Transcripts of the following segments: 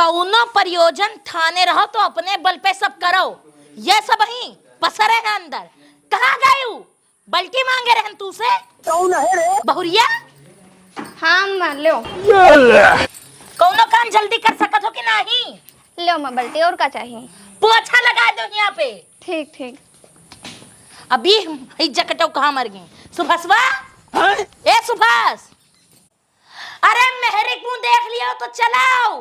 कौनो प्रयोजन ठाने रहो तो अपने बल पे सब करो। ये सब ही पसरे हैं अंदर। कहाँ गए हो? बल्टी मांगे रहन तू से कौन है रे? बहुरिया। हाँ अम्मा लो कौनो काम जल्दी कर सकत हो कि नहीं? लो अम्मा बल्टी और का चाहिए? पोछा लगा दो यहाँ पे। ठीक ठीक। अभी ही जकटो कहाँ मर गई? सुभाषवा ए सुभाष, अरे मेहरे को देख लियो तो चलाओ।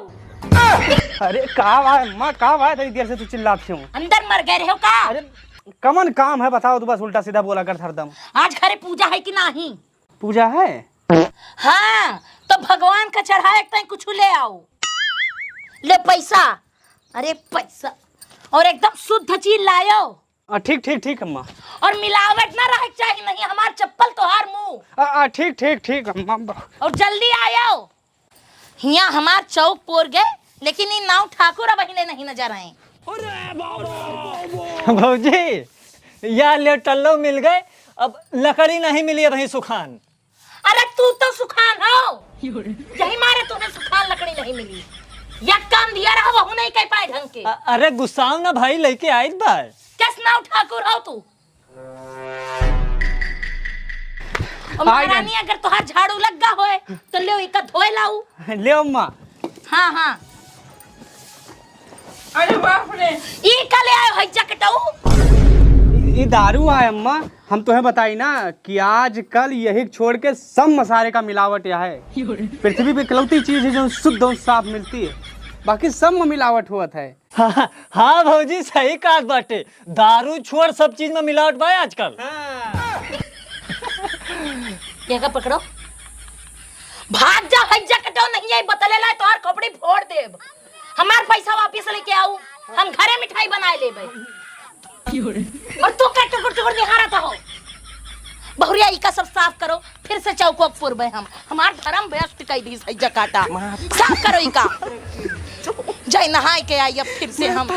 अरे कहाँ भाई अम्मा, कहाँ भाई इतनी देर से तू चिल्लाती हूँ? अंदर मर गए रहे हो का? अरे कमन काम है बताओ, तू बस उल्टा सीधा बोला कर हरदम। आज घरे पूजा है कि नहीं? पूजा है? हाँ तो भगवान का चढ़ाए तय कुछ ले आओ। ले पैसा, अरे पैसा और एकदम शुद्ध चीज लायो। ठीक ठीक ठीक अम्मा। और मिलावट ना रहे चाहिए, नहीं हमार चप्पल तो हार मुंह। ठीक ठीक ठीक अम्मा। और जल्दी आयो। यहाँ हमार चौक पोर गए लेकिन ये नाव ठाकुर अब ही नहीं नजर आए। भौजी या ले टल्लो मिल गए, अब लकड़ी नहीं मिली अब ही सुखान। अरे तू तो सुखान हो, यही मारे तुम्हें सुखान लकड़ी नहीं मिली। या काम दिया रहा वह नहीं कह पाए ढंग के। अरे गुस्साओ ना भाई, लेके आई बार। कैस नाव ठाकुर हो तू? महारानी अगर तुहार झाड़ू लगा होए तो ले इका धोए लाऊ। ले अम्मा। हाँ हाँ। अरे बाप रे, ई का ले आयो है जकटऊ। ये दारू है अम्मा, हम तुम्हें बताई ना कि आजकल यही छोड़ के सब मसाले का मिलावट यहाँ है। पृथ्वी पे इकलौती चीज है जो शुद्ध और साफ मिलती है, बाकी सब में मिलावट हुआ है। हाँ भौजी सही बात बाटे, दारू छोड़ सब चीज में मिलावट बा आजकल। ये का पकड़ो, भाग जा है जकटऊ, नहीं आई बतले ला तो हर कपड़ी फोड़ देब। हमार पैसा वापस लेके आओ, हम घरे मिठाई बनाए लेबे। और तू का टुकुर टुकुर निहारत हो। बहुरिया इका सब साफ करो, फिर से चौको पुरबे हम। हमार धर्म व्यस्त कई दी सही जकाटा साफ करो इका। जय नहाए के आई अब फिर से हम।